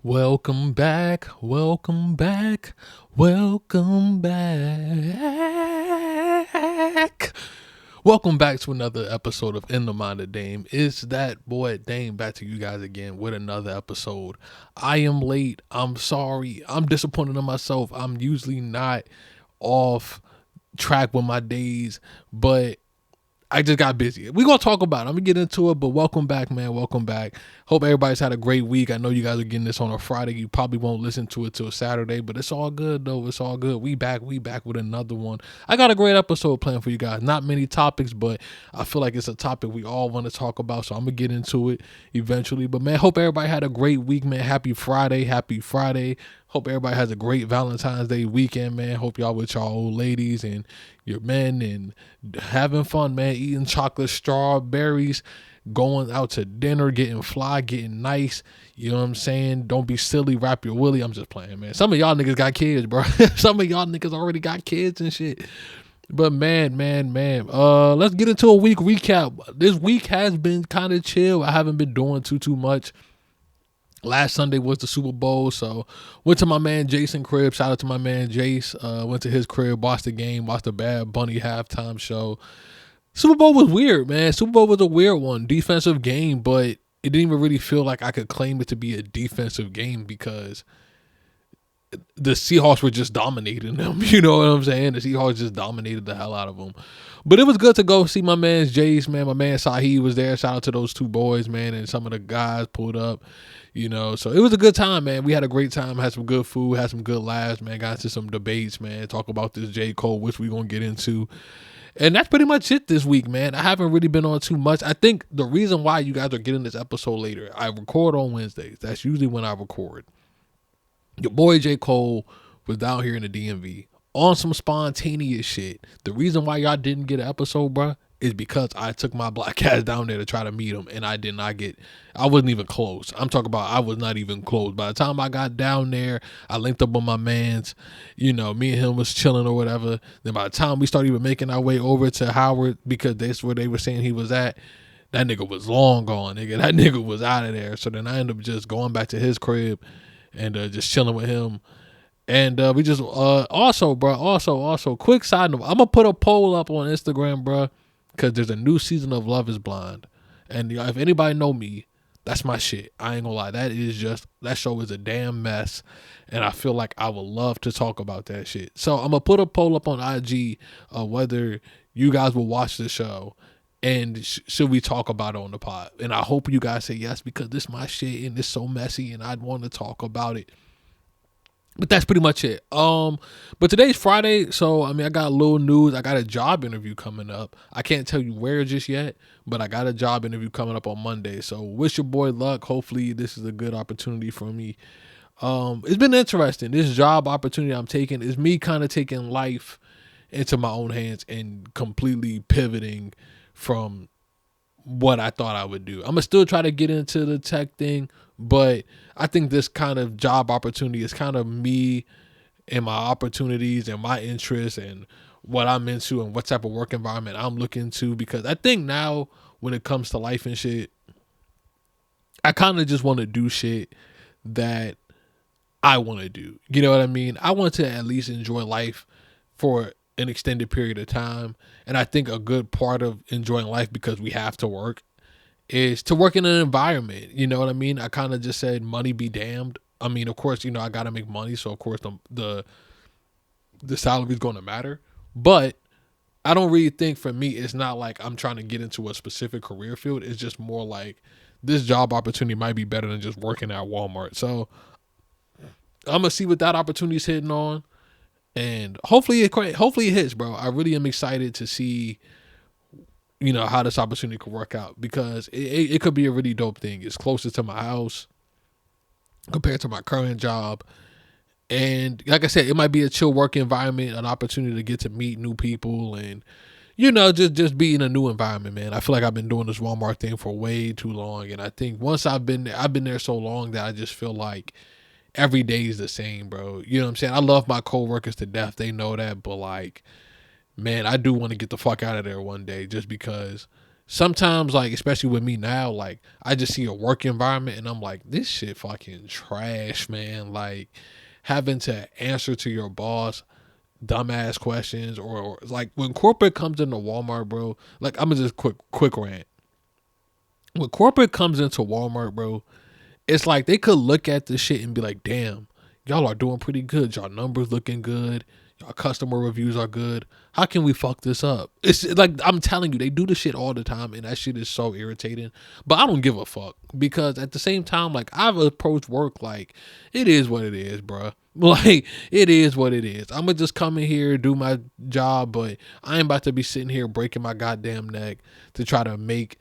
Welcome back, welcome back, welcome back. Welcome back to another episode of In the Mind of Dame. It's that boy Dame back to you guys again with another episode. I am late. I'm sorry. I'm disappointed in myself. I'm usually not off track with my days, but I just got busy. We're going to talk about it. I'm going to get into it, but welcome back, man. Welcome back. Hope everybody's had a great week. I know you guys are getting this on a Friday. You probably won't listen to it till Saturday, but it's all good, though. It's all good. We back with another one. I got a great episode planned for you guys. Not many topics, but I feel like it's a topic we all want to talk about, so I'm going to get into it eventually. But, man, hope everybody had a great week, man. Happy Friday. Happy Friday. Hope everybody has a great Valentine's Day weekend, man. Hope y'all with y'all old ladies and your men and having fun, man. Eating chocolate strawberries, going out to dinner, getting fly, getting nice. You know what I'm saying? Don't be silly, wrap your willy. I'm just playing, man. Some of y'all niggas got kids, bro. Some of y'all niggas already got kids and shit. But man. Let's get into a week recap. This week has been kind of chill. I haven't been doing too much. Last Sunday was the Super Bowl, so went to my man Jason crib. Shout out to my man Jace. Went to his crib, watched the game, watched the Bad Bunny halftime show. Super Bowl was weird, man. Super Bowl was a weird one. Defensive game, but it didn't even really feel like I could claim it to be a defensive game because the Seahawks were just dominating them. You know what I'm saying? The Seahawks just dominated the hell out of them. But it was good to go see my man's Jace, man. My man Sahi was there. Shout out to those two boys, man, and some of the guys pulled up. You know, so it was a good time, man. We had a great time, had some good food, had some good laughs, man. Got into some debates, man. Talk about this J. Cole, which we gonna get into. And that's pretty much it this week, man. I haven't really been on too much. I think the reason why you guys are getting this episode later, I record on Wednesdays. That's usually when I record. Your boy J. Cole was down here in the DMV on some spontaneous shit. The reason why y'all didn't get an episode, bruh, is because I took my black ass down there to try to meet him, and I wasn't even close. I'm talking about I was not even close. By the time I got down there, I linked up with my mans, you know, me and him was chilling or whatever. Then by the time we started even making our way over to Howard, because that's where they were saying he was at, that nigga was long gone, nigga. That nigga was out of there. So then I ended up just going back to his crib and just chilling with him. And we just also, bro, also quick side note, I'm gonna put a poll up on Instagram, bro, because there's a new season of Love Is Blind, and if anybody know me, that's my shit. I ain't gonna lie, that show is a damn mess, and I feel like I would love to talk about that shit. So I'm gonna put a poll up on IG whether you guys will watch the show, and should we talk about it on the pod? And I hope you guys say yes, because this is my shit and it's so messy, and I'd want to talk about it. But that's pretty much it. But today's Friday, so I mean, I got a little news. I got a job interview coming up. I can't tell you where just yet, but I got a job interview coming up on Monday. So wish your boy luck. Hopefully, this is a good opportunity for me. It's been interesting. This job opportunity I'm taking is me kind of taking life into my own hands and completely pivoting from what I thought I would do. I'm gonna still try to get into the tech thing, but I think this kind of job opportunity is kind of me and my opportunities and my interests and what I'm into and what type of work environment I'm looking to. Because I think now when it comes to life and shit, I kind of just want to do shit that I want to do. You know what I mean? I want to at least enjoy life for an extended period of time. And I think a good part of enjoying life, because we have to work, is to work in an environment. You know what I mean? I kind of just said money be damned. I mean, of course, you know, I got to make money. So, of course, the salary is going to matter. But I don't really think, for me, it's not like I'm trying to get into a specific career field. It's just more like this job opportunity might be better than just working at Walmart. So I'm going to see what that opportunity is hitting on. And hopefully it hits, bro. I really am excited to see, you know, how this opportunity could work out, because it could be a really dope thing. It's closer to my house compared to my current job. And like I said, it might be a chill work environment, an opportunity to get to meet new people and, you know, just be in a new environment, man. I feel like I've been doing this Walmart thing for way too long. And I think once I've been there so long that I just feel like every day is the same, bro. You know what I'm saying? I love my coworkers to death. They know that. But like, man, I do want to get the fuck out of there one day, just because sometimes, like, especially with me now, like, I just see a work environment and I'm like, this shit fucking trash, man. Like, having to answer to your boss dumbass questions, or like when corporate comes into Walmart, bro. Like, I'm gonna just quick rant. When corporate comes into Walmart, bro, it's like they could look at this shit and be like, damn, y'all are doing pretty good. Y'all numbers looking good. Y'all customer reviews are good. How can we fuck this up? It's like, I'm telling you, they do this shit all the time, and that shit is so irritating. But I don't give a fuck, because at the same time, like, I've approached work like it is what it is, bro. Like, it is what it is. I'm gonna just come in here, do my job, but I ain't about to be sitting here breaking my goddamn neck to try to make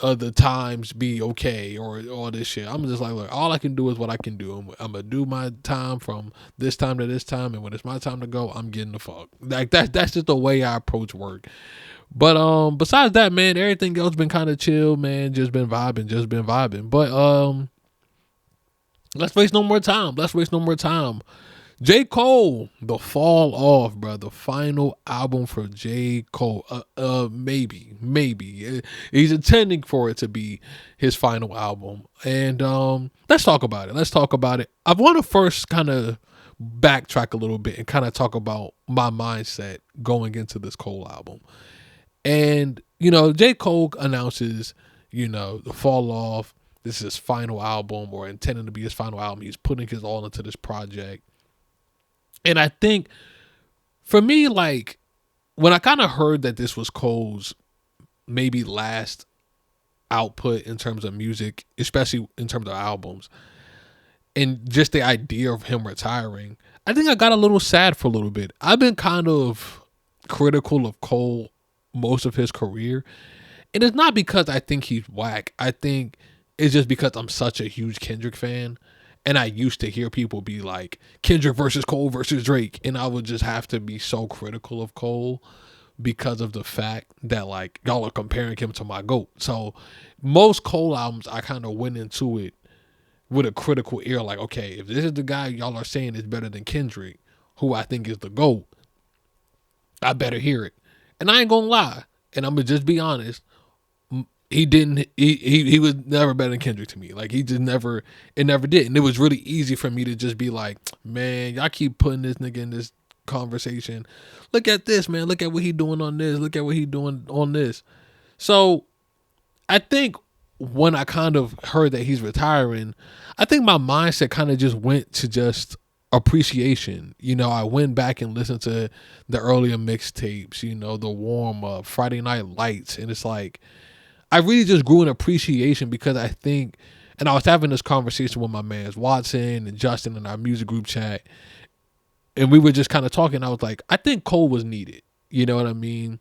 other times be okay, or all this shit. I'm just like, look, all I can do is what I can do. I'm gonna do my time from this time to this time, and when it's my time to go, I'm getting the fuck. Like, that's just the way I approach work. But besides that, man, everything else been kind of chill, man. Just been vibing. But let's waste no more time. J. Cole, The Fall Off, bro. The final album for J. Cole. Maybe. He's intending for it to be his final album. And let's talk about it. I want to first kind of backtrack a little bit and kind of talk about my mindset going into this Cole album. And, J. Cole announces, The Fall Off. This is his final album, or intending to be his final album. He's putting his all into this project. And I think, for me, like, when I kind of heard that this was Cole's maybe last output in terms of music, especially in terms of albums, and just the idea of him retiring, I think I got a little sad for a little bit. I've been kind of critical of Cole most of his career. And it's not because I think he's whack. I think it's just because I'm such a huge Kendrick fan. And I used to hear people be like, Kendrick versus Cole versus Drake. And I would just have to be so critical of Cole because of the fact that, like, y'all are comparing him to my GOAT. So most Cole albums, I kind of went into it with a critical ear. Like, okay, if this is the guy y'all are saying is better than Kendrick, who I think is the GOAT, I better hear it. And I ain't gonna lie. And I'm gonna just be honest. He was never better than Kendrick to me. Like, it never did. And it was really easy for me to just be like, man, y'all keep putting this nigga in this conversation. Look at this, man. Look at what he doing on this. Look at what he doing on this. So I think when I kind of heard that he's retiring, I think my mindset kind of just went to just appreciation. I went back and listened to the earlier mixtapes, the warm up, Friday Night Lights, and it's like, I really just grew an appreciation, because I think, and I was having this conversation with my mans Watson and Justin in our music group chat, and we were just kind of talking. I was like, I think Cole was needed. You know what I mean?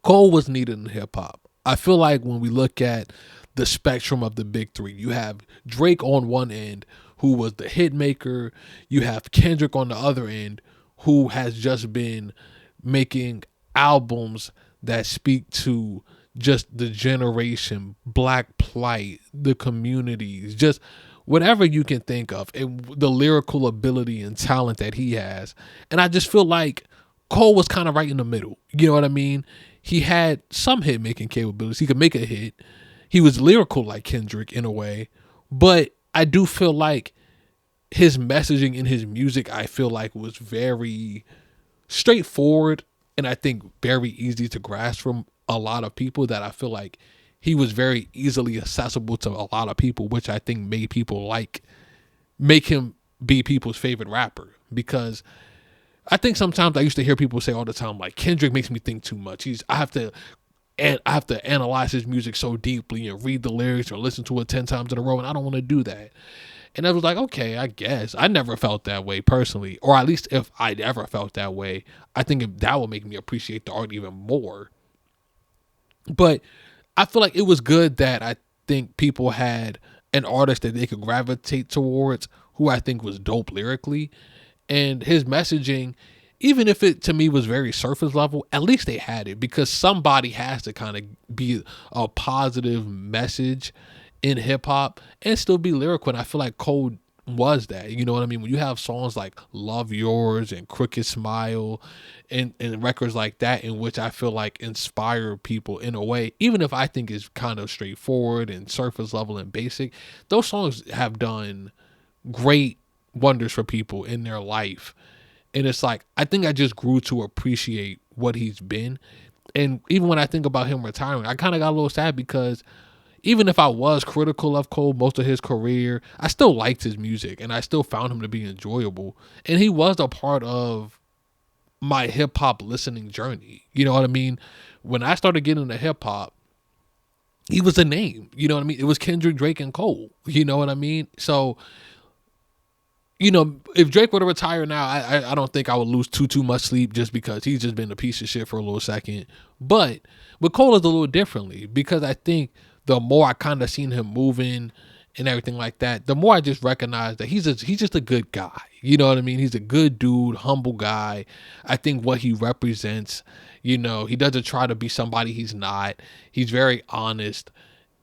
Cole was needed in hip hop. I feel like when we look at the spectrum of the big three, you have Drake on one end, who was the hit maker. You have Kendrick on the other end, who has just been making albums that speak to just the generation, black plight, the communities, just whatever you can think of, and the lyrical ability and talent that he has. And I just feel like Cole was kind of right in the middle. You know what I mean? He had some hit making capabilities. He could make a hit. He was lyrical like Kendrick in a way. But I do feel like his messaging in his music, I feel like, was very straightforward, and I think very easy to grasp from a lot of people, that I feel like he was very easily accessible to a lot of people, which I think made people make him be people's favorite rapper. Because I think sometimes I used to hear people say all the time, like, Kendrick makes me think too much. I have to analyze his music so deeply and read the lyrics or listen to it 10 times in a row, and I don't want to do that. And I was like, okay, I guess. I never felt that way personally, or at least if I'd ever felt that way, I think that would make me appreciate the art even more. But I feel like it was good that I think people had an artist that they could gravitate towards, who I think was dope lyrically. And his messaging, even if it to me was very surface level, at least they had it, because somebody has to kind of be a positive message in hip hop and still be lyrical. And I feel like Cole was that. You know what I mean? When you have songs like Love Yours and Crooked Smile and records like that, in which I feel like inspire people in a way, even if I think it's kind of straightforward and surface level and basic, those songs have done great wonders for people in their life. And it's like, I think I just grew to appreciate what he's been. And even when I think about him retiring, I kind of got a little sad because even if I was critical of Cole most of his career, I still liked his music and I still found him to be enjoyable. And he was a part of my hip hop listening journey. You know what I mean? When I started getting into hip hop, he was a name. You know what I mean? It was Kendrick, Drake, and Cole. You know what I mean? So, you know, if Drake were to retire now, I don't think I would lose too much sleep just because he's just been a piece of shit for a little second. But with Cole is a little differently because I think the more I kind of seen him moving and everything like that, the more I just recognize that he's just a good guy. You know what I mean? He's a good dude, humble guy. I think what he represents, you know, he doesn't try to be somebody he's not. He's very honest.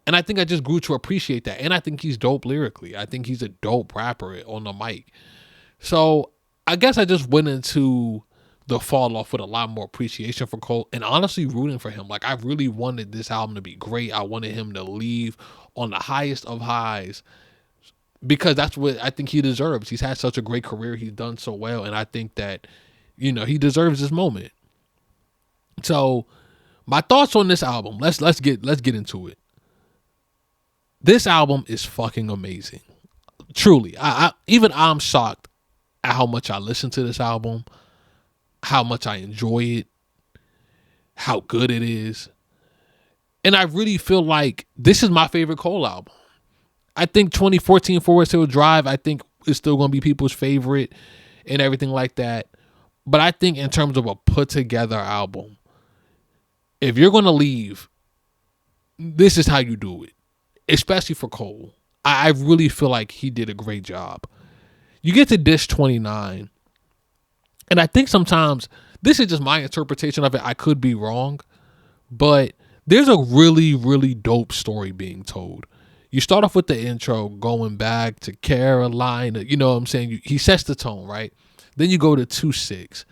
And I think I just grew to appreciate that. And I think he's dope lyrically. I think he's a dope rapper on the mic. So I guess I just went into the fall off with a lot more appreciation for Cole and honestly rooting for him. Like, I really wanted this album to be great. I wanted him to leave on the highest of highs because that's what I think he deserves. He's had such a great career. He's done so well. And I think that, you know, he deserves this moment. So my thoughts on this album, let's get into it. This album is fucking amazing. Truly. I'm shocked at how much I listen to this album, how much I enjoy it, how good it is. And I really feel like this is my favorite Cole album. I think 2014 Forest Hill Drive, I think is still going to be people's favorite and everything like that. But I think in terms of a put together album, if you're going to leave, this is how you do it. Especially for Cole. I really feel like he did a great job. You get to Dish 29, and I think sometimes, this is just my interpretation of it, I could be wrong, but there's a really, really dope story being told. You start off with the intro, going back to Carolina, you know what I'm saying? He sets the tone, right? Then you go to 2-6.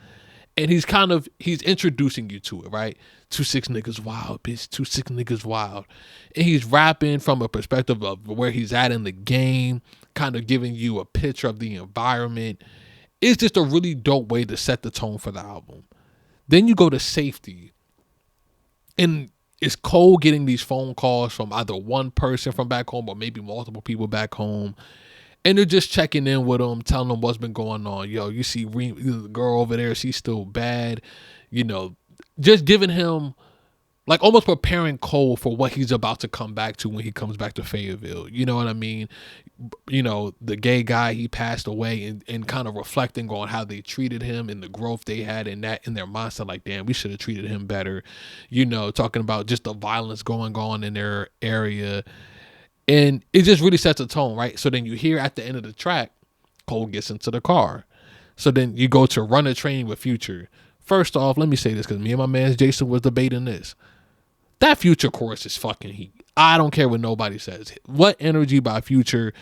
And he's introducing you to it, right? 2-6 niggas wild, bitch. 2-6 niggas wild. And he's rapping from a perspective of where he's at in the game, kind of giving you a picture of the environment. It's just a really dope way to set the tone for the album. Then you go to Safety. And it's Cole getting these phone calls from either one person from back home or maybe multiple people back home. And they're just checking in with him, telling him what's been going on. Yo, you see the girl over there, she's still bad. You know, just giving him, like, almost preparing Cole for what he's about to come back to when he comes back to Fayetteville. You know what I mean? You know, the gay guy, he passed away, and kind of reflecting on how they treated him and the growth they had in their mindset. Like, damn, we should have treated him better. You know, talking about just the violence going on in their area. And it just really sets a tone, right? So then you hear at the end of the track, Cole gets into the car. So then you go to Run a Train with Future. First off, let me say this, because me and my man Jason was debating this. That Future chorus is fucking heat. I don't care what nobody says. What Energy by Future.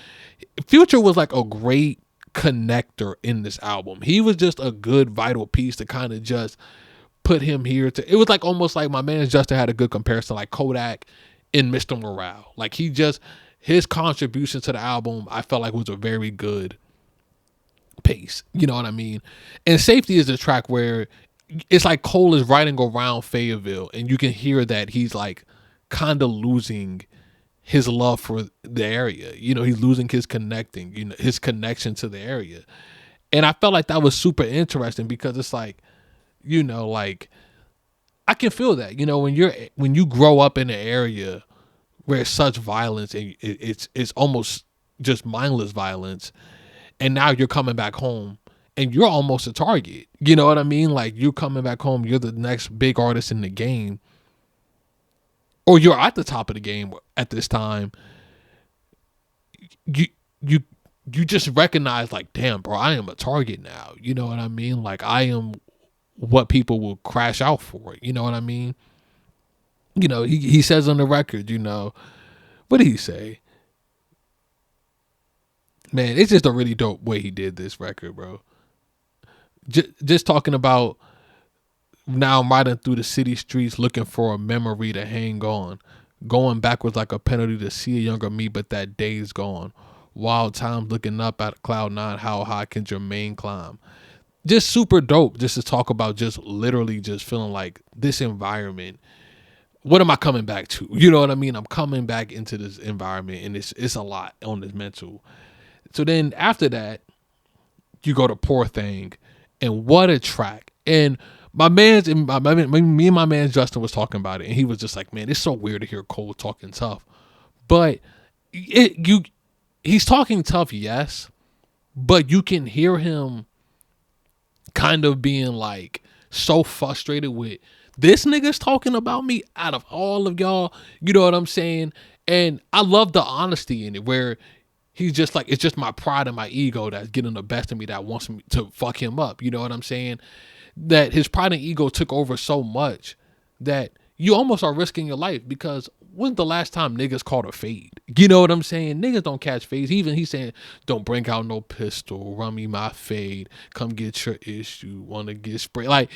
Future was like a great connector in this album. He was just a good vital piece to kind of just put him here. It was like almost like my man Justin had a good comparison, like Kodak in Mr. Morale. Like, his contribution to the album, I felt like was a very good pace. You know what I mean? And Safety is a track where it's like Cole is riding around Fayetteville and you can hear that he's like kind of losing his love for the area. You know, he's losing his his connection to the area. And I felt like that was super interesting because it's like, you know, like, I can feel that, you know, when you grow up in an area where it's such violence and it's almost just mindless violence, and now you're coming back home and you're almost a target. You know what I mean? Like, you're coming back home, you're the next big artist in the game, or you're at the top of the game at this time. You just recognize, like, damn, bro, I am a target now. You know what I mean? Like, I am what people will crash out for. You know what I mean? You know, he says on the record, you know, what did he say? Man, it's just a really dope way he did this record, bro. Just talking about now I'm riding through the city streets looking for a memory to hang on. Going backwards like a penalty to see a younger me, but that day's gone. Wild times looking up at cloud nine, how high can Jermaine climb? Just super dope just to talk about just literally just feeling like this environment. What am I coming back to? You know what I mean? I'm coming back into this environment and it's a lot on this mental. So then after that, you go to Poor Thing, and what a track. And me and my man Justin was talking about it, and he was just like, man, it's so weird to hear Cole talking tough. But he's talking tough, yes, but you can hear him kind of being like so frustrated with this nigga's talking about me out of all of y'all. You know what I'm saying? And I love the honesty in it where he's just like, it's just my pride and my ego that's getting the best of me that wants me to fuck him up. You know what I'm saying? That his pride and ego took over so much that you almost are risking your life because when's the last time niggas caught a fade? You know what I'm saying? Niggas don't catch fades. Even he's saying, don't bring out no pistol, run me my fade, come get your issue, wanna get sprayed. Like,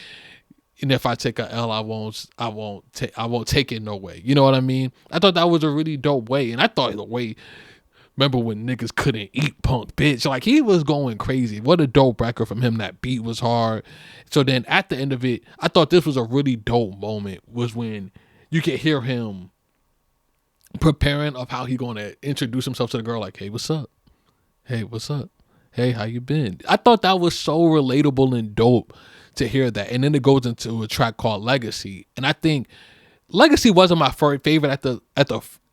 and if I take a L, I won't take it no way. You know what I mean? I thought that was a really dope way. And I thought the way, remember when niggas couldn't eat punk, bitch? Like, he was going crazy. What a dope record from him. That beat was hard. So then at the end of it, I thought this was a really dope moment was when you could hear him preparing of how he going to introduce himself to the girl. Like, hey, what's up? Hey, what's up? Hey, how you been? I thought that was so relatable and dope to hear that. And then it goes into a track called Legacy. And I think Legacy wasn't my favorite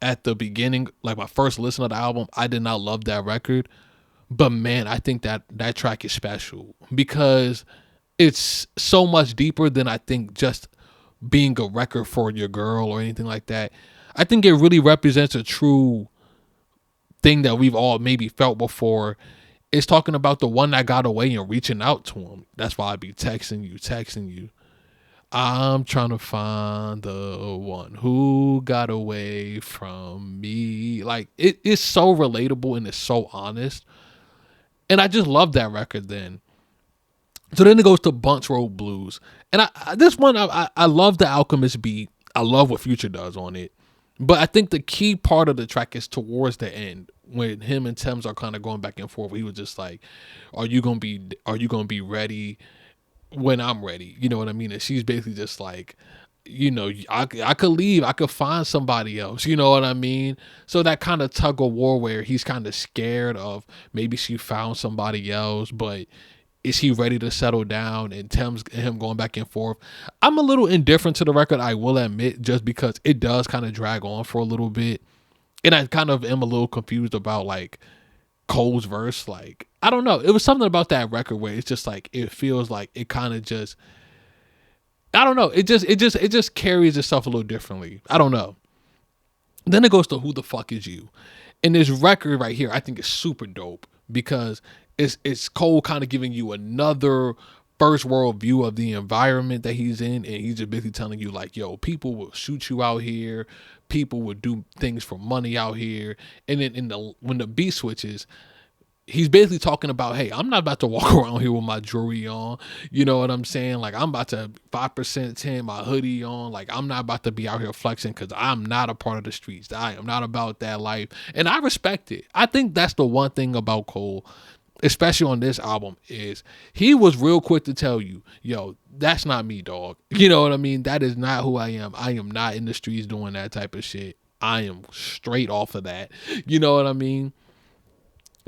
at the beginning, like my first listen of the album. I did not love that record, but man, I think that track is special because it's so much deeper than I think just being a record for your girl or anything like that. I think it really represents a true thing that we've all maybe felt before. It's talking about the one that got away and reaching out to him. That's why I be texting you. I'm trying to find the one who got away from me. Like, it's so relatable and it's so honest. And I just love that record then. So then it goes to Bunch Road Blues. And I love the Alchemist beat. I love what Future does on it. But I think the key part of the track is towards the end when him and Thames are kind of going back and forth. He was just like, are you gonna be ready when I'm ready? You know what I mean? And she's basically just like, you know, I could leave. I could find somebody else. You know what I mean? So that kind of tug of war where he's kind of scared of maybe she found somebody else, but is he ready to settle down? And Thames and him going back and forth. I'm a little indifferent to the record, I will admit, just because it does kind of drag on for a little bit. And I kind of am a little confused about like Cole's verse. Like, I don't know. It was something about that record where it's just like, it feels like it kind of just, I don't know. It just carries itself a little differently. I don't know. Then it goes to Who the Fuck Is You? And this record right here, I think is super dope because it's Cole kind of giving you another first world view of the environment that he's in, and he's just basically telling you like, yo, people will shoot you out here, people will do things for money out here. And then when the beat switches, he's basically talking about, hey, I'm not about to walk around here with my jewelry on. You know what I'm saying? Like, I'm about to 5% 10 my hoodie on. Like, I'm not about to be out here flexing because I'm not a part of the streets. I am not about that life. And I respect it. I think that's the one thing about Cole, especially on this album, is he was real quick to tell you, yo, that's not me, dog. You know what I mean? That is not who I am. I am not in the streets doing that type of shit. I am straight off of that. You know what I mean?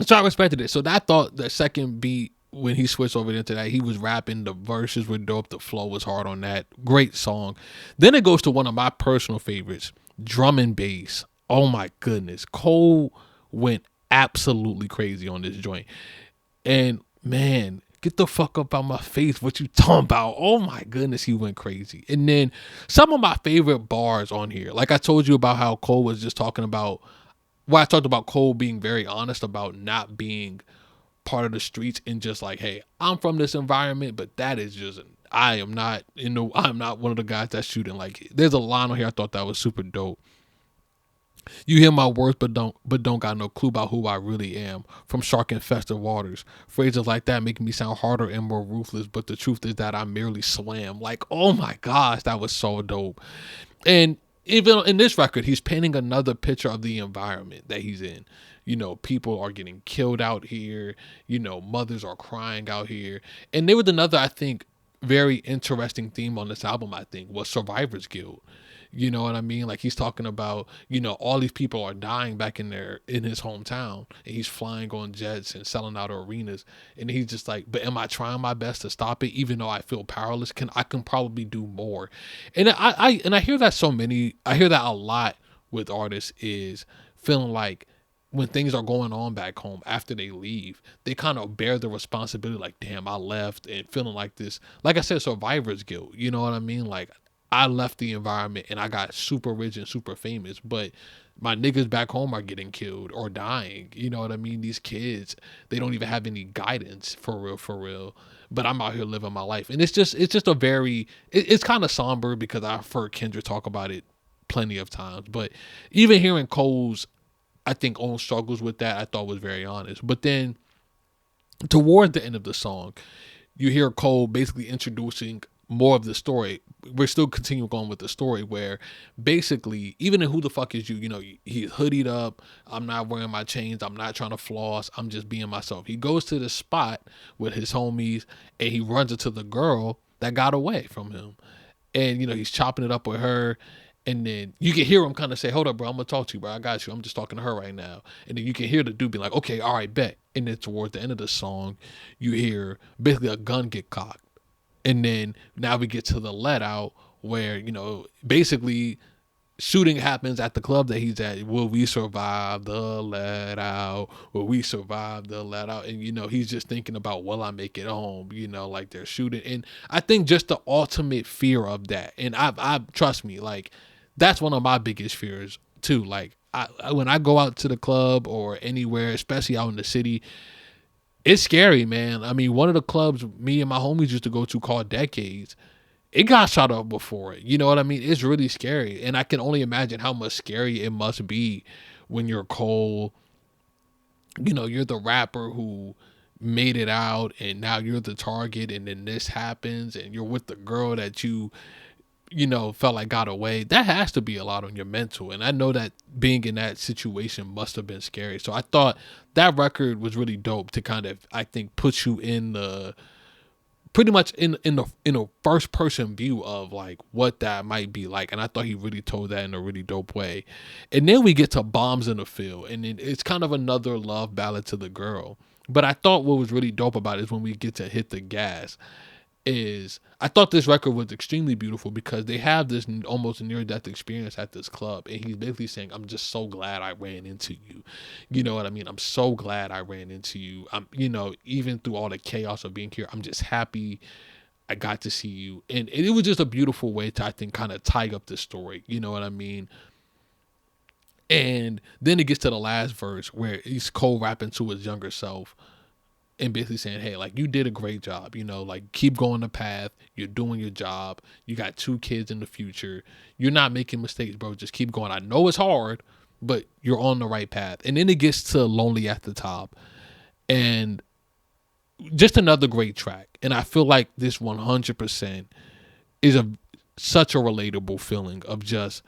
So I respected it. So I thought the second beat, when he switched over into that, he was rapping. The verses were dope. The flow was hard on that. Great song. Then it goes to one of my personal favorites, Drum and Bass. Oh my goodness. Cole went absolutely crazy on this joint. And man, get the fuck up out my face. What you talking about? Oh my goodness, he went crazy. And then some of my favorite bars on here. Like I told you about how Cole was just talking about, well, I talked about Cole being very honest about not being part of the streets and just like, hey, I'm from this environment, but that is just, I'm not one of the guys that's shooting. Like, there's a line on here I thought that was super dope. You hear my words, but don't got no clue about who I really am. From shark infested waters, phrases like that make me sound harder and more ruthless. But the truth is that I merely swam. Like, oh my gosh, that was so dope. And even in this record, he's painting another picture of the environment that he's in. People are getting killed out here. Mothers are crying out here. And there was another, I think, very interesting theme on this album, I think, was survivor's guilt. You know what I mean? Like, he's talking about, all these people are dying back in his hometown, and he's flying on jets and selling out arenas. And he's just like, but am I trying my best to stop it? Even though I feel powerless, I can probably do more. And I hear that I hear that a lot with artists, is feeling like when things are going on back home after they leave, they kind of bear the responsibility, like, damn, I left, and feeling like this, like I said, survivor's guilt. You know what I mean? Like, I left the environment and I got super rich and super famous, but my niggas back home are getting killed or dying. You know what I mean? These kids, they don't even have any guidance, for real, for real. But I'm out here living my life. And it's just a very, it's kind of somber, because I've heard Kendrick talk about it plenty of times. But even hearing Cole's, I think, own struggles with that, I thought was very honest. But then toward the end of the song, you hear Cole basically introducing more of the story. We're still continuing on with the story, where basically, even in Who the Fuck Is You, he's hoodied up. I'm not wearing my chains. I'm not trying to floss. I'm just being myself. He goes to the spot with his homies, and he runs into the girl that got away from him. And, he's chopping it up with her. And then you can hear him kind of say, hold up, bro, I'm going to talk to you, bro. I got you. I'm just talking to her right now. And then you can hear the dude be like, okay, all right, bet. And then towards the end of the song, you hear basically a gun get cocked. And then now we get to the let out, where, basically shooting happens at the club that he's at. Will we survive the let out? Will we survive the let out? And, he's just thinking about, will I make it home? Like, they're shooting. And I think just the ultimate fear of that. And I trust me, like, that's one of my biggest fears too. Like, when I go out to the club or anywhere, especially out in the city, it's scary, man. I mean, one of the clubs me and my homies used to go to, called Decades, it got shot up before it. You know what I mean? It's really scary. And I can only imagine how much scary it must be when you're Cole. You're the rapper who made it out, and now you're the target, and then this happens, and you're with the girl that felt like got away. That has to be a lot on your mental. And I know that being in that situation must have been scary. So I thought that record was really dope to kind of, I think, put you in the pretty much in a first person view of like what that might be like. And I thought he really told that in a really dope way. And then we get to Bombs in the Field, and it's kind of another love ballad to the girl. But I thought what was really dope about it is when we get to Hit the Gas, is I thought this record was extremely beautiful, because they have this almost near-death experience at this club, and he's basically saying, I'm just so glad I ran into you. You know what I mean? I'm so glad I ran into you. Even through all the chaos of being here, I'm just happy I got to see you. And it was just a beautiful way to, I think, kind of tie up the story. You know what I mean? And then it gets to the last verse, where he's Cole rapping to his younger self, and basically saying, hey, like, you did a great job, like, keep going the path, you're doing your job, you got 2 kids in the future, you're not making mistakes, bro, just keep going. I know it's hard, but you're on the right path. And then it gets to Lonely at the Top, and just another great track. And I feel like this 100% is such a relatable feeling of just,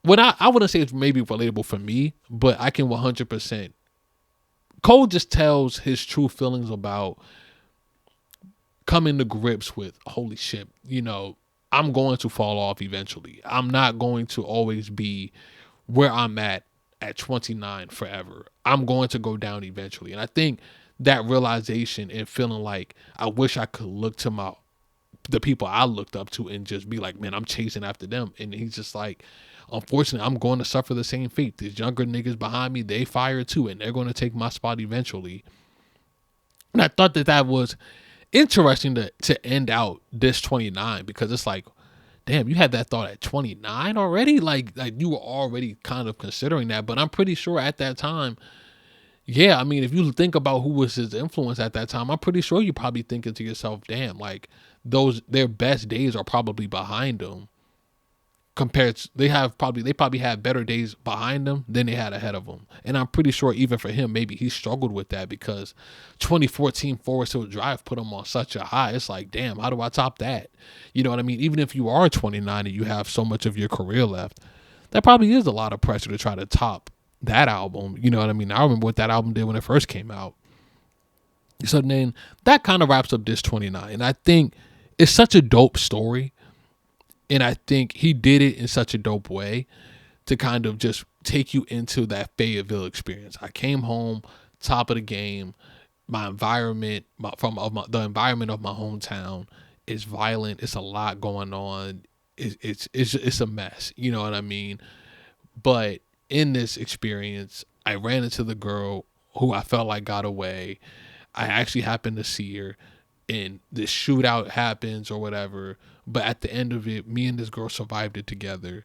when I wouldn't say it's maybe relatable for me, but I can 100%. Cole just tells his true feelings about coming to grips with, holy shit, I'm going to fall off eventually. I'm not going to always be where I'm at 29 forever. I'm going to go down eventually. And I think that realization and feeling like I wish I could look to the people I looked up to and just be like, man, I'm chasing after them. And he's just like, unfortunately, I'm going to suffer the same fate. These younger niggas behind me, they fire too, and they're going to take my spot eventually. And I thought that was interesting to end out this 29, because it's like, damn, you had that thought at 29 already? Like you were already kind of considering that. But I'm pretty sure at that time, yeah, I mean, if you think about who was his influence at that time, I'm pretty sure you're probably thinking to yourself, damn, like, their best days are probably behind them. compared to, they probably had better days behind them than they had ahead of them. And I'm pretty sure even for him, maybe he struggled with that because 2014 Forest Hill Drive put him on such a high. It's like, damn, how do I top that? You know what I mean? Even if you are 29 and you have so much of your career left, that probably is a lot of pressure to try to top that album. You know what I mean? I remember what that album did when it first came out. So then that kind of wraps up this 29. And I think it's such a dope story. And I think he did it in such a dope way to kind of just take you into that Fayetteville experience. I came home, top of the game. My environment, the environment of my hometown is violent. It's a lot going on. It's a mess. You know what I mean? But in this experience, I ran into the girl who I felt like got away. I actually happened to see her, and this shootout happens or whatever. But at the end of it, me and this girl survived it together.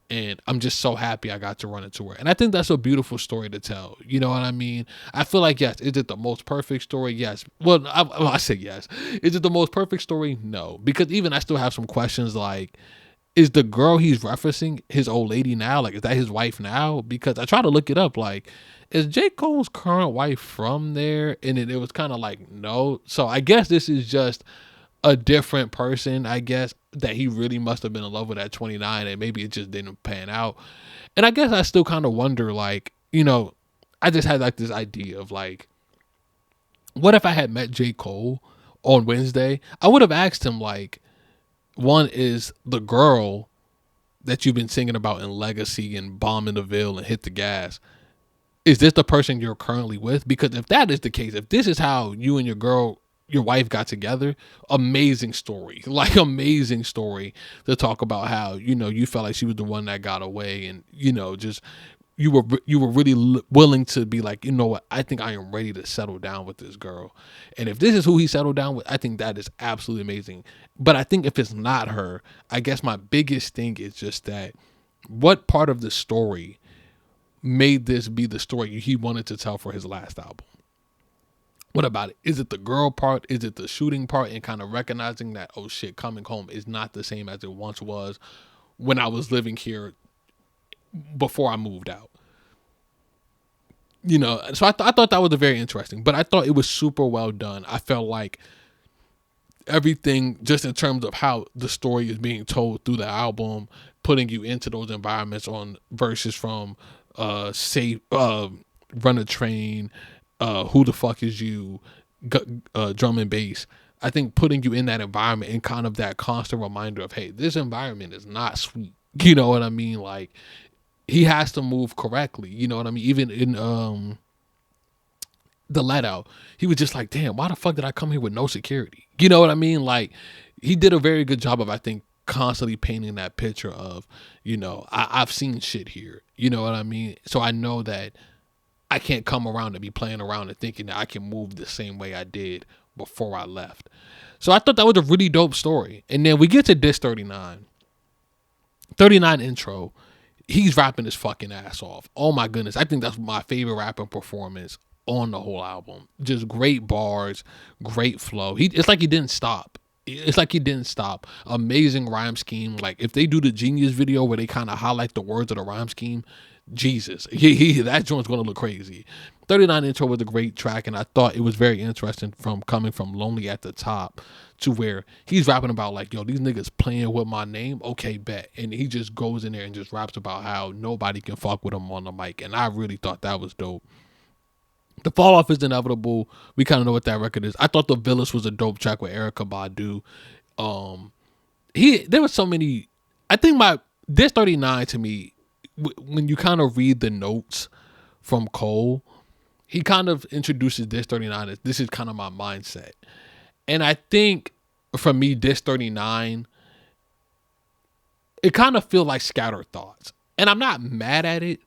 And I'm just so happy I got to run into her. And I think that's a beautiful story to tell. You know what I mean? I feel like, yes, is it the most perfect story? Yes. Well, I say yes. Is it the most perfect story? No. Because even I still have some questions like, is the girl he's referencing his old lady now? Like, is that his wife now? Because I try to look it up. Like, is J. Cole's current wife from there? And it was kind of like, no. So I guess this is just a different person, I guess, that he really must have been in love with at 29, and maybe it just didn't pan out. And I guess I still kind of wonder, like, you know, I just had like this idea of like, what if I had met J. Cole on Wednesday? I would have asked him, like, one, is the girl that you've been singing about in Legacy and Bomb in the Ville and Hit the Gas, is this the person you're currently with? Because if that is the case, if this is how you and your wife got together, amazing story. Like, amazing story to talk about how, you know, you felt like she was the one that got away, and, you know, just you were really willing to be like, you know what, I think I am ready to settle down with this girl. And if this is who he settled down with, I think that is absolutely amazing. But I think if it's not her, I guess my biggest thing is just that, what part of the story made this be the story he wanted to tell for his last album? What about it? Is it the girl part? Is it the shooting part? And kind of recognizing that, oh shit, coming home is not the same as it once was when I was living here before I moved out. You know, so I thought that was very interesting, but I thought it was super well done. I felt like everything, just in terms of how the story is being told through the album, putting you into those environments on verses from Run a Train, Who the Fuck Is You, Drum and Bass. I think putting you in that environment and kind of that constant reminder of, hey, this environment is not sweet. You know what I mean? Like, he has to move correctly. You know what I mean? Even in the let out, he was just like, damn, why the fuck did I come here with no security? You know what I mean? Like, he did a very good job of, I think, constantly painting that picture of, you know, I've seen shit here. You know what I mean? So I know that I can't come around and be playing around and thinking that I can move the same way I did before I left. So I thought that was a really dope story. And then we get to Diss 39. 39 intro. He's rapping his fucking ass off. Oh my goodness. I think that's my favorite rapping performance on the whole album. Just great bars, great flow. It's like he didn't stop. It's like he didn't stop. Amazing rhyme scheme. Like, if they do the Genius video where they kind of highlight the words of the rhyme scheme, Jesus, that joint's gonna look crazy. 39 intro was a great track, and I thought it was very interesting from coming from Lonely at the Top to where he's rapping about like, yo, these niggas playing with my name. Okay, bet. And he just goes in there and just raps about how nobody can fuck with him on the mic. And I really thought that was dope. The Fall Off is inevitable. We kind of know what that record is. I thought The Village was a dope track with Erykah Badu. There was so many. I think Diss 39 to me, when you kind of read the notes from Cole, he kind of introduces Diss 39 as, this is kind of my mindset. And I think for me, Diss 39, it kind of feel like scattered thoughts. And I'm not mad at it,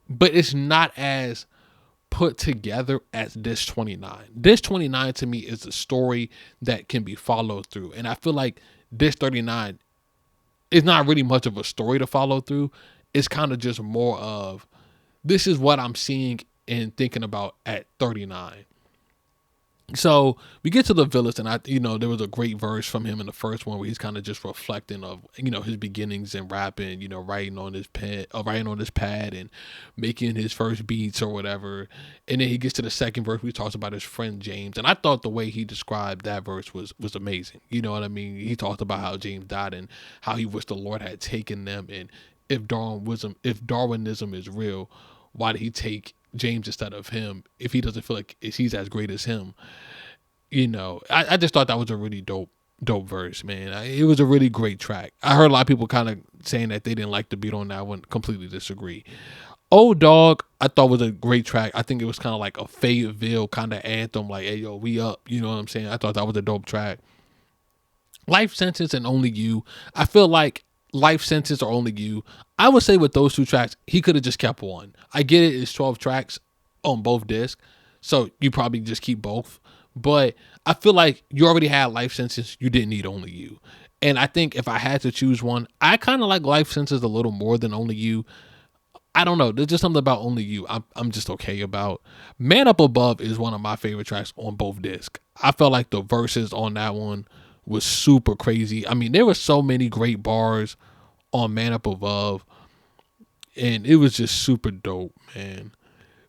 but it's not as put together as Diss 29. Diss 29 to me is a story that can be followed through. And I feel like Diss 39 is not really much of a story to follow through. It's kind of just more of, this is what I'm seeing and thinking about at 39. So we get to the village, and there was a great verse from him in the first one where he's kind of just reflecting of, his beginnings in rapping, writing on his pad and making his first beats or whatever. And then he gets to the second verse where he talks about his friend James, and I thought the way he described that verse was amazing. You know what I mean? He talked about how James died and how he wished the Lord had taken them, and if Darwinism is real, why did he take James instead of him if he doesn't feel like he's as great as him? I just thought that was a really dope verse, man. It was a really great track. I heard a lot of people kind of saying that they didn't like the beat on that one. Completely disagree. Old Dog, I thought was a great track. I think it was kind of like a Fayetteville kind of anthem, like, hey, yo, we up. You know what I'm saying? I thought that was a dope track. Life Sentence and Only You. I feel like Life Sentence or Only You, I would say with those two tracks, he could have just kept one. I get it, it's 12 tracks on both discs, so you probably just keep both. But I feel like you already had Life Sentence, you didn't need Only You. And I think if I had to choose one, I kind of like Life Sentence a little more than Only You. I don't know. There's just something about Only You I'm just okay about. Man Up Above is one of my favorite tracks on both discs. I felt like the verses on that one was super crazy. I mean, there were so many great bars on Man Up Above, and it was just super dope, man.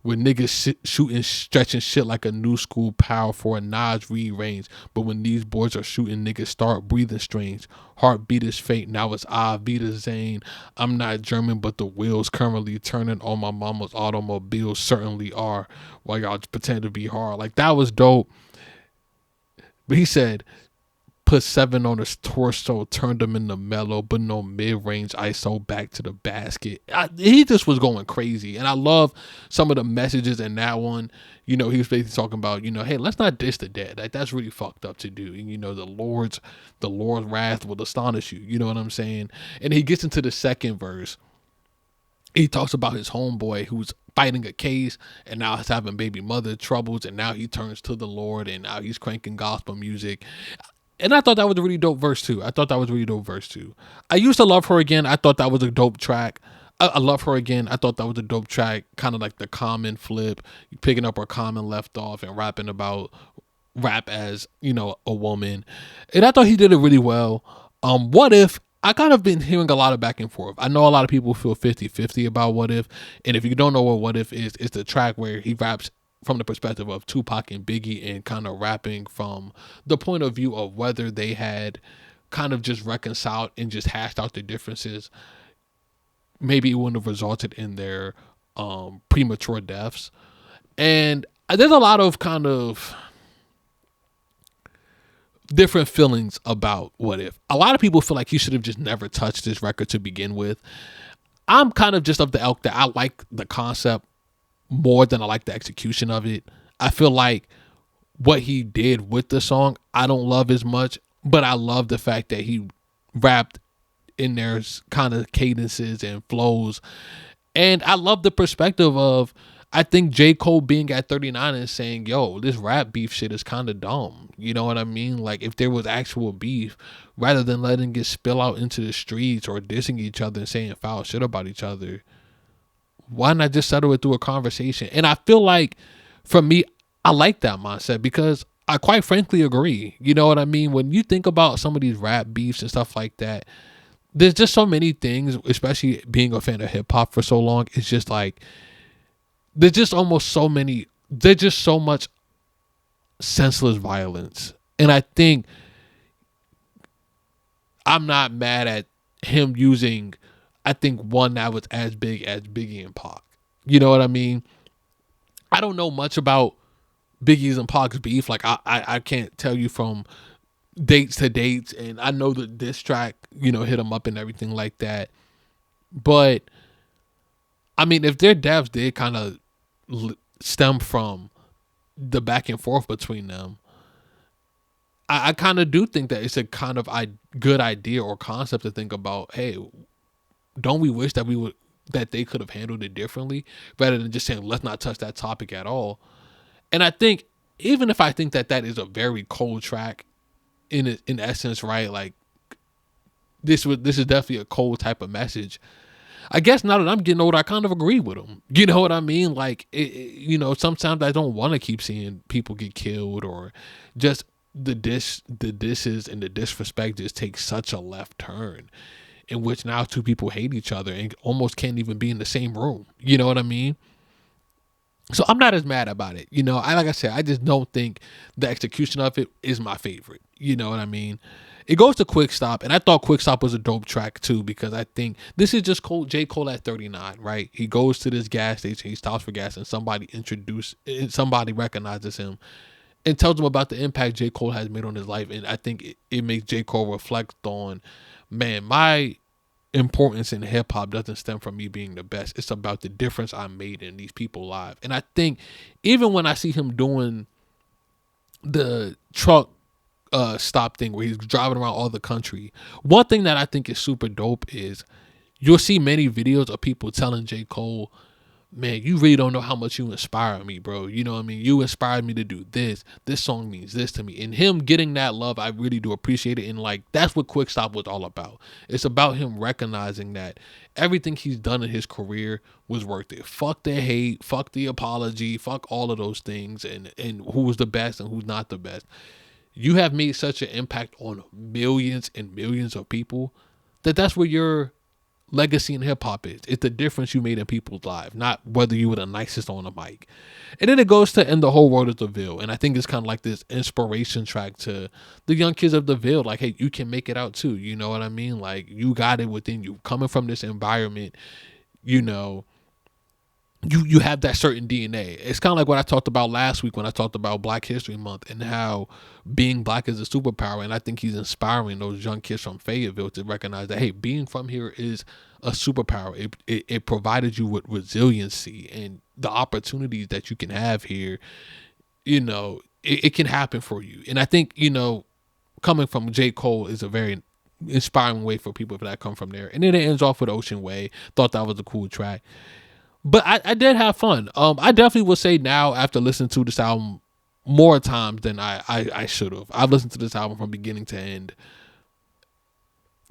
With niggas shooting, stretching shit like a new school power for a Nas rearrange. But when these boys are shooting, niggas start breathing strange. Heartbeat is fate, now it's I, Vita Zane. I'm not German, but the wheels currently turning on my mama's automobiles certainly are. While y'all pretend to be hard. Like, that was dope. But he said, put 7 on his torso, turned him into mellow, but no mid-range ISO back to the basket. He just was going crazy. And I love some of the messages in that one. He was basically talking about, hey, let's not diss the dead. Like, that's really fucked up to do. And, the Lord's wrath will astonish you. You know what I'm saying? And he gets into the second verse. He talks about his homeboy who's fighting a case and now he's having baby mother troubles, and now he turns to the Lord and now he's cranking gospel music. And I thought that was a really dope verse too. I used to love her again. I thought that was a dope track. I love her again. I thought that was a dope track. Kind of like the Common flip, picking up where Common left off and rapping about rap as, a woman. And I thought he did it really well. What If, I kind of been hearing a lot of back and forth. I know a lot of people feel 50-50 about What If. And if you don't know what If is, it's the track where he raps from the perspective of Tupac and Biggie and kind of rapping from the point of view of whether they had kind of just reconciled and just hashed out their differences. Maybe it wouldn't have resulted in their premature deaths. And there's a lot of kind of different feelings about What If. A lot of people feel like he should have just never touched this record to begin with. I'm kind of just of the ilk that I like the concept more than I like the execution of it. I feel like what he did with the song, I don't love as much, but I love the fact that he rapped in their kind of cadences and flows. And I love the perspective of, I think J. Cole being at 39 and saying, yo, this rap beef shit is kind of dumb. You know what I mean? Like, if there was actual beef, rather than letting it spill out into the streets or dissing each other and saying foul shit about each other, why not just settle it through a conversation? And I feel like, for me, I like that mindset because I quite frankly agree. You know what I mean? When you think about some of these rap beefs and stuff like that, there's just so many things, especially being a fan of hip hop for so long. It's just like, there's just so much senseless violence. And I think I'm not mad at him using, I think, one that was as big as Biggie and Pac. You know what I mean? I don't know much about Biggie's and Pac's beef. Like, I can't tell you from dates to dates. And I know the diss track, hit him up and everything like that. But, I mean, if their deaths did kind of stem from the back and forth between them, I kind of do think that it's a kind of good idea or concept to think about, hey, don't we wish that they could have handled it differently rather than just saying, let's not touch that topic at all. And I think, even if I think that is a very cold track in essence, right? Like, this is definitely a cold type of message. I guess now that I'm getting older, I kind of agree with him. You know what I mean? Like, sometimes I don't want to keep seeing people get killed, or just the disses and the disrespect just take such a left turn, in which now two people hate each other and almost can't even be in the same room. You know what I mean? So I'm not as mad about it. Like I said, I just don't think the execution of it is my favorite. You know what I mean? It goes to Quick Stop, and I thought Quick Stop was a dope track too, because I think this is just J. Cole at 39, right? He goes to this gas station, he stops for gas, and somebody recognizes him and tells him about the impact J. Cole has made on his life. And I think it makes J. Cole reflect on, man, my importance in hip hop doesn't stem from me being the best. It's about the difference I made in these people's lives. And I think even when I see him doing the truck stop thing where he's driving around all the country, one thing that I think is super dope is you'll see many videos of people telling J. Cole, man, you really don't know how much you inspire me, bro. You know what I mean? You inspired me to do this. This song means this to me. And him getting that love, I really do appreciate it. And like, that's what Quick Stop was all about. It's about him recognizing that everything he's done in his career was worth it. Fuck the hate, fuck the apology, fuck all of those things, and who was the best and who's not the best. You have made such an impact on millions and millions of people that's where your legacy in hip hop is. It's the difference you made in people's lives, not whether you were the nicest on the mic. And then it goes to "And the Whole World is the Ville." And I think it's kind of like this inspiration track to the young kids of the Ville. Like, hey, you can make it out too. You know what I mean? Like, you got it within you. Coming from this environment, you know, you have that certain DNA. It's kind of like what I talked about last week when I talked about Black History Month and how being black is a superpower. And I think he's inspiring those young kids from Fayetteville to recognize that, hey, being from here is a superpower. It provided you with resiliency and the opportunities that you can have here. It can happen for you. And I think, coming from J. Cole is a very inspiring way for people that come from there. And then it ends off with Ocean Way. Thought that was a cool track. But I did have fun. I definitely would say now, after listening to this album more times than I should have. I've listened to this album from beginning to end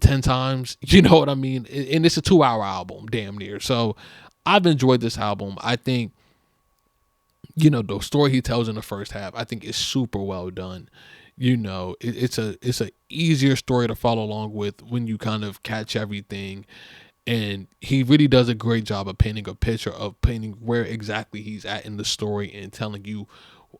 10 times. You know what I mean? And it's a 2-hour album, damn near. So I've enjoyed this album. I think, the story he tells in the first half, I think is super well done. It's a easier story to follow along with when you kind of catch everything. And he really does a great job of painting a picture of painting where exactly he's at in the story and telling you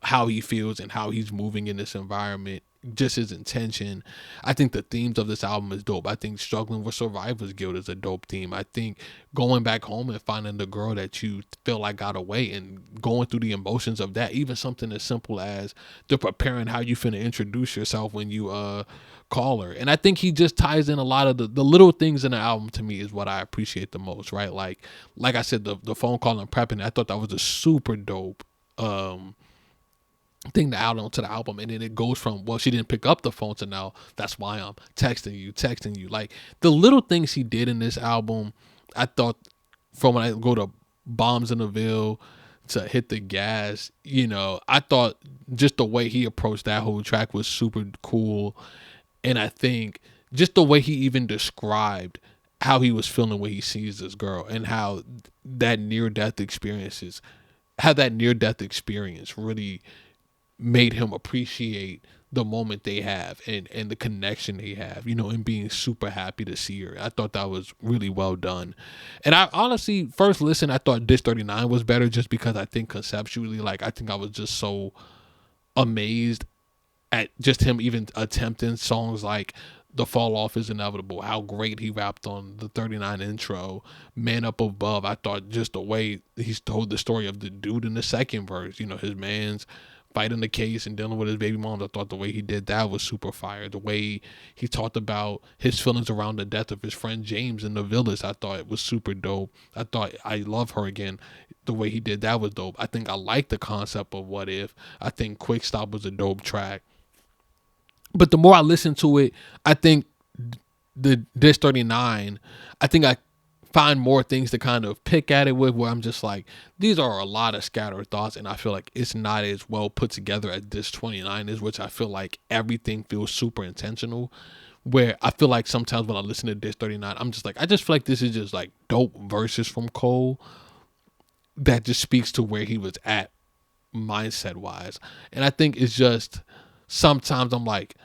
how he feels and how he's moving in this environment, just his intention. I think the themes of this album is dope. I think struggling with survivor's guilt is a dope theme. I think going back home and finding the girl that you feel like got away and going through the emotions of that, even something as simple as the preparing how you finna introduce yourself when you call her. And I think he just ties in a lot of the little things in the album, to me, is what I appreciate the most, right? Like I said, the phone call and prepping, I thought that was a super dope thing to add onto the album. And then it goes from, well, she didn't pick up the phone, to now that's why I'm texting you. Like, the little things he did in this album, I thought, from when I go to Bombs in the Ville to Hit the Gas, I thought just the way he approached that whole track was super cool. And I think just the way he even described how he was feeling when he sees this girl, and how that near-death experience really made him appreciate the moment they have and the connection they have, and being super happy to see her. I thought that was really well done. And I honestly, first listen, I thought Diss 39 was better, just because I think conceptually, I think I was just so amazed at just him even attempting songs like The Fall Off Is Inevitable, how great he rapped on the 39 intro. Man Up Above, I thought just the way he's told the story of the dude in the second verse, his man's fighting the case and dealing with his baby mom. I thought the way he did that was super fire. The way he talked about his feelings around the death of his friend James in the Village, I thought it was super dope. I thought I Love Her Again, the way he did that was dope. I think I like the concept of What If. I think Quick Stop was a dope track. But the more I listen to it, I think the Diss 39, I think I find more things to kind of pick at it with, where I'm just like, these are a lot of scattered thoughts, and I feel like it's not as well put together as Diss 29 is, which I feel like everything feels super intentional. where I feel like sometimes when I listen to Diss 39, I'm just like, I just feel like this is just like dope verses from Cole that just speaks to where he was at mindset wise. And I think it's just sometimes I'm like,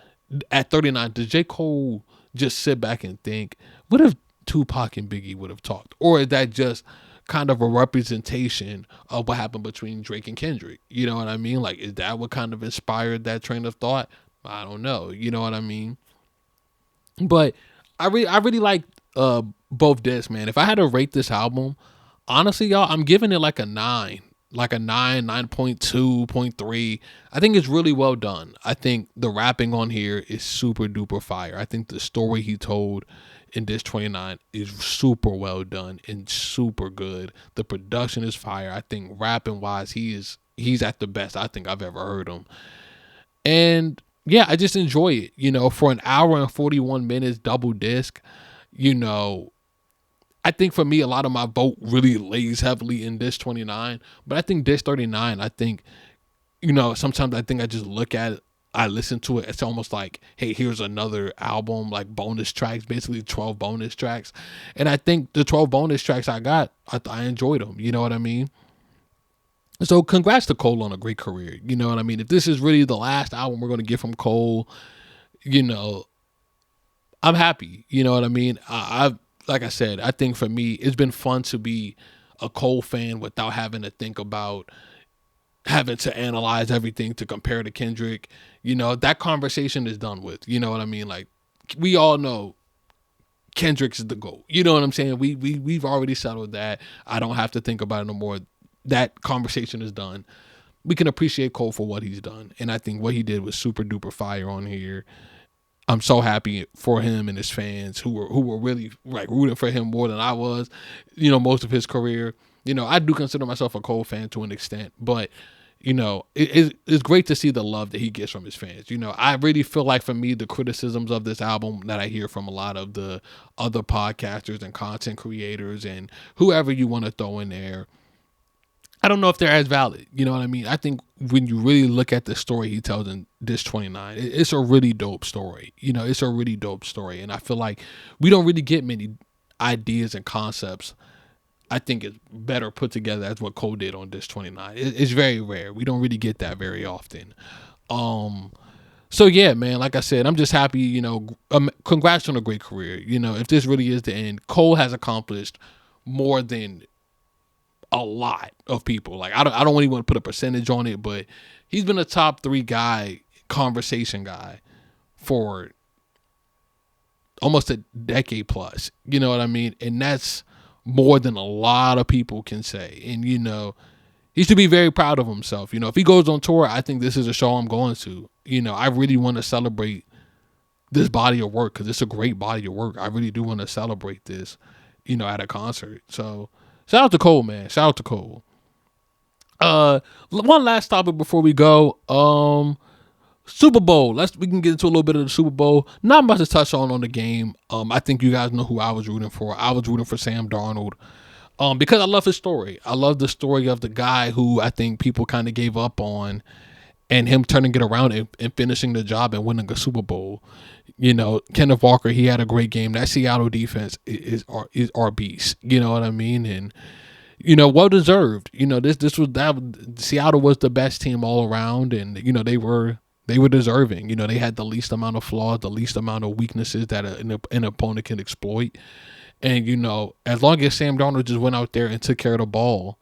at 39, does J. Cole just sit back and think, what if Tupac and Biggie would have talked? Or is that just kind of a representation of what happened between Drake and Kendrick? You know what I mean? Like, is that what kind of inspired that train of thought? I don't know. You know what I mean? But I really like both discs, man. If I had to rate this album, honestly, y'all, I'm giving it like a 9. Like a 9, 9.2.3. I think it's really well done. I think the rapping on here is super duper fire. I think the story he told in this 29 is super well done and super good. The production is fire. I think rapping wise, he's at the best I think I've ever heard him. And yeah, I just enjoy it. For an hour and 41 minutes double disc, you know, I think for me, a lot of my vote really lays heavily in Diss 29, but I think Diss 39, I think, sometimes I think I just look at it, I listen to it, it's almost like, hey, here's another album, like bonus tracks, basically 12 bonus tracks. And I think the 12 bonus tracks I got, I enjoyed them, you know what I mean? So congrats to Cole on a great career, you know what I mean? If this is really the last album we're going to get from Cole, you know, I'm happy. You know what I mean? I've like I said, I think for me, it's been fun to be a Cole fan without having to think about having to analyze everything to compare to Kendrick. That conversation is done with. You know what I mean? Like, we all know Kendrick's the GOAT. You know what I'm saying? We've already settled that. I don't have to think about it no more. That conversation is done. We can appreciate Cole for what he's done. And I think what he did was super duper fire on here. I'm so happy for him and his fans who were really like rooting for him more than I was, most of his career. I do consider myself a Cole fan to an extent, but it's great to see the love that he gets from his fans. I really feel like for me, the criticisms of this album that I hear from a lot of the other podcasters and content creators and whoever you want to throw in there, I don't know if they're as valid. You know what I mean? I think when you really look at the story he tells in this 29, it's a really dope story. It's a really dope story. And I feel like we don't really get many ideas and concepts. I think it's better put together as what Cole did on this 29. It's very rare. We don't really get that very often. So yeah, man, like I said, I'm just happy, congrats on a great career. If this really is the end, Cole has accomplished more than a lot of people. Like, I don't really want to put a percentage on it, but he's been a top 3 guy, conversation guy for almost a decade plus. You know what I mean? And that's more than a lot of people can say. And he should be very proud of himself. If he goes on tour, I think this is a show I'm going to. I really want to celebrate this body of work because it's a great body of work. I really do want to celebrate this, at a concert. So shout out to Cole, man. Shout out to Cole. One last topic before we go. Super Bowl. We can get into a little bit of the Super Bowl. Not much to touch on the game. I think you guys know who I was rooting for. I was rooting for Sam Darnold. Because I love his story. I love the story of the guy who I think people kind of gave up on, and him turning it around and finishing the job and winning a Super Bowl. Kenneth Walker, he had a great game. That Seattle defense is our beast. You know what I mean? And well deserved. This was that Seattle was the best team all around, and they were deserving. They had the least amount of flaws, the least amount of weaknesses that an opponent can exploit. And as long as Sam Darnold just went out there and took care of the ball,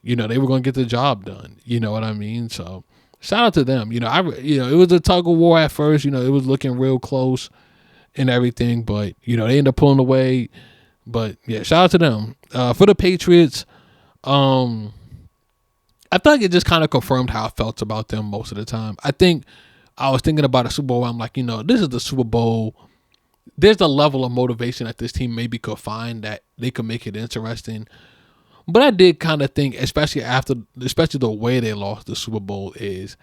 they were going to get the job done. You know what I mean? So shout out to them. It was a tug of war at first. It was looking real close and everything, but they ended up pulling away. But yeah, shout out to them. For the Patriots, I feel like it just kind of confirmed how I felt about them most of the time. I think I was thinking about a Super Bowl. I'm like, this is the Super Bowl. There's a level of motivation that this team maybe could find that they could make it interesting. But I did kind of think, especially the way they lost the Super Bowl, is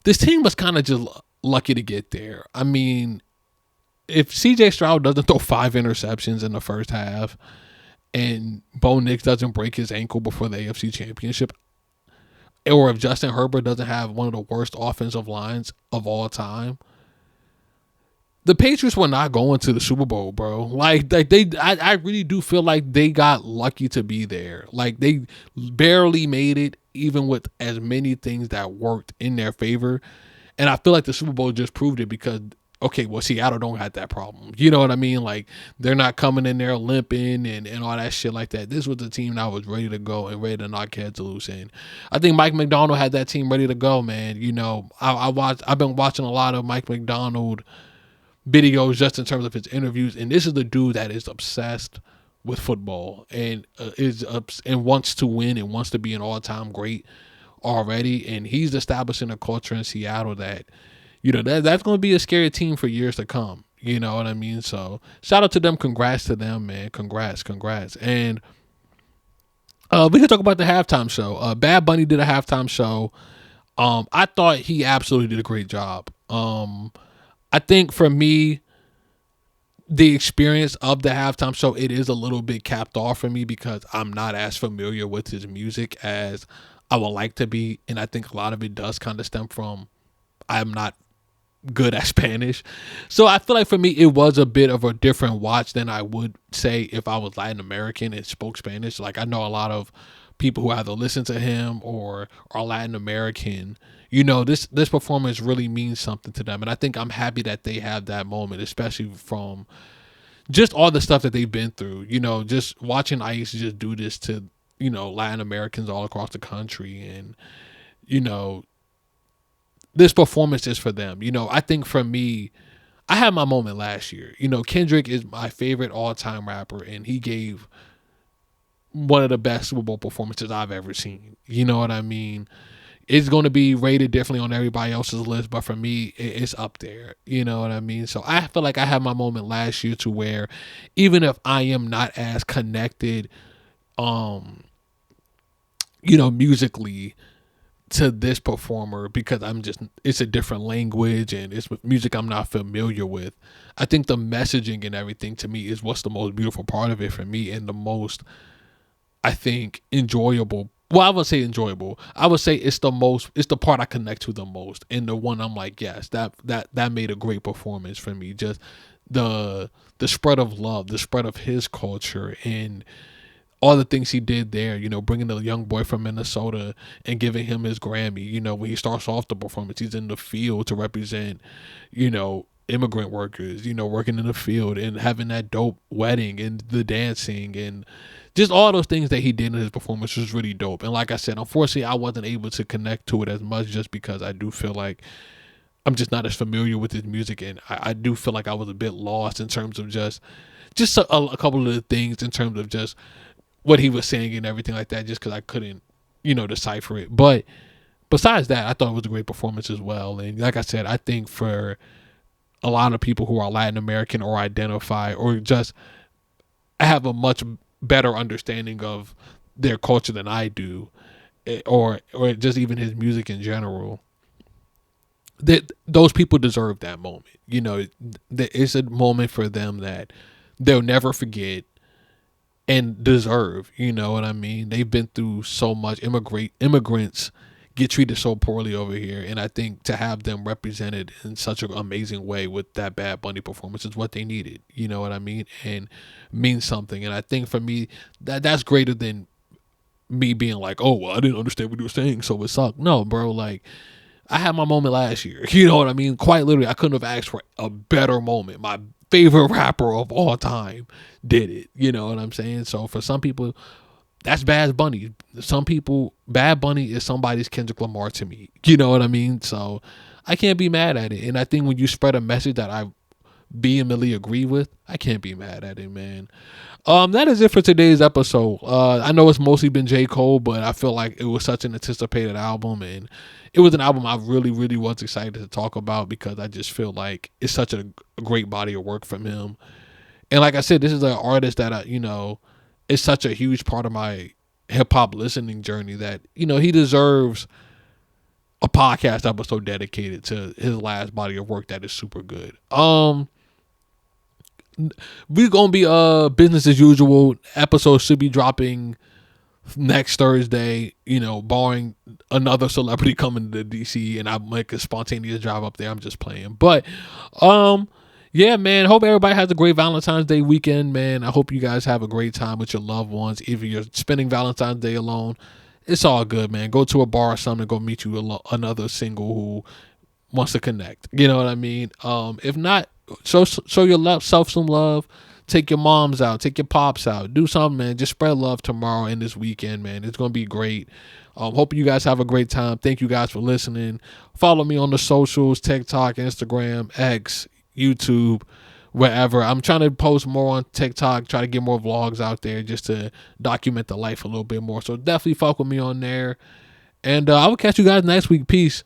this team was kind of just lucky to get there. I mean, if C.J. Stroud doesn't throw 5 interceptions in the first half and Bo Nix doesn't break his ankle before the AFC Championship, or if Justin Herbert doesn't have one of the worst offensive lines of all time, the Patriots were not going to the Super Bowl, bro. I really do feel like they got lucky to be there. Like they barely made it, even with as many things that worked in their favor. And I feel like the Super Bowl just proved it because, okay, well, Seattle don't have that problem. You know what I mean? Like they're not coming in there limping and all that shit like that. This was the team that was ready to go and ready to knock heads loose. And I think Mike McDonald had that team ready to go, man. You know, I've been watching a lot of Mike McDonald videos just in terms of his interviews, and this is the dude that is obsessed with football and and wants to win and wants to be an all-time great already, and he's establishing a culture in Seattle that, you know, that's going to be a scary team for years to come. You know what I mean? So shout out to them. Congrats to them, man. Congrats. And we can talk about the halftime show. Bad Bunny did a halftime show. I thought he absolutely did a great job. I think for me, the experience of the halftime show, it is a little bit capped off for me because I'm not as familiar with his music as I would like to be. And I think a lot of it does kind of stem from I'm not good at Spanish. So I feel like for me, it was a bit of a different watch than I would say if I was Latin American and spoke Spanish. Like I know a lot of people who either listen to him or are Latin American. You know, this performance really means something to them. And I think I'm happy that they have that moment, especially from just all the stuff that they've been through. You know, just watching Ice just do this to, you know, Latin Americans all across the country. And, you know, this performance is for them. You know, I think for me, I had my moment last year. You know, Kendrick is my favorite all-time rapper, and he gave one of the best Super Bowl performances I've ever seen. You know what I mean? It's going to be rated differently on everybody else's list, but for me, it's up there. You know what I mean? So I feel like I had my moment last year to where even if I am not as connected, you know, musically to this performer because it's a different language and it's with music I'm not familiar with. I think the messaging and everything to me is what's the most beautiful part of it for me and the most, I think, enjoyable. Well, I would say enjoyable. I would say it's the part I connect to the most. And the one I'm like, yes, that made a great performance for me. Just the spread of love, the spread of his culture and all the things he did there, you know, bringing the young boy from Minnesota and giving him his Grammy. You know, when he starts off the performance, he's in the field to represent, you know, immigrant workers, you know, working in the field and having that dope wedding and the dancing and just all those things that he did in his performance was really dope. And like I said, unfortunately, I wasn't able to connect to it as much just because I do feel like I'm just not as familiar with his music. And I do feel like I was a bit lost in terms of just a couple of the things in terms of just what he was saying and everything like that, just because I couldn't, you know, decipher it. But besides that, I thought it was a great performance as well. And like I said, I think for a lot of people who are Latin American or identify or just have a much better understanding of their culture than I do, or just even his music in general, that those people deserve that moment. You know, it's a moment for them that they'll never forget and deserve. You know what I mean? They've been through so much. Immigrants get treated so poorly over here, and I think to have them represented in such an amazing way with that Bad Bunny performance is what they needed. You know what I mean? And means something. And I think for me, that's greater than me being like, oh, well, I didn't understand what you were saying, so it sucked. No, bro, like I had my moment last year. You know what I mean? Quite literally, I couldn't have asked for a better moment. My favorite rapper of all time did it. You know what I'm saying? So for some people, that's Bad Bunny. Some people, Bad Bunny is somebody's Kendrick Lamar to me. You know what I mean? So I can't be mad at it. And I think when you spread a message that I vehemently agree with, I can't be mad at it, man. That is it for today's episode. I know it's mostly been J. Cole, but I feel like it was such an anticipated album, and it was an album I really, really was excited to talk about because I just feel like it's such a great body of work from him. And like I said, this is an artist that is such a huge part of my hip hop listening journey that, you know, he deserves a podcast episode dedicated to his last body of work that is super good. We're gonna be business as usual. Episodes should be dropping next Thursday, you know, barring another celebrity coming to DC and I make a spontaneous drive up there. I'm just playing. But Yeah, man. Hope everybody has a great Valentine's Day weekend, man. I hope you guys have a great time with your loved ones. If you're spending Valentine's Day alone, it's all good, man. Go to a bar or something, go meet you another single who wants to connect. You know what I mean? If not, show your self some love. Take your moms out, take your pops out, do something, man. Just spread love tomorrow and this weekend, man. It's gonna be great. Hope you guys have a great time. Thank you guys for listening. Follow me on the socials: TikTok, Instagram, X, YouTube, wherever. I'm trying to post more on TikTok, try to get more vlogs out there just to document the life a little bit more. So definitely fuck with me on there. And I will catch you guys next week. Peace.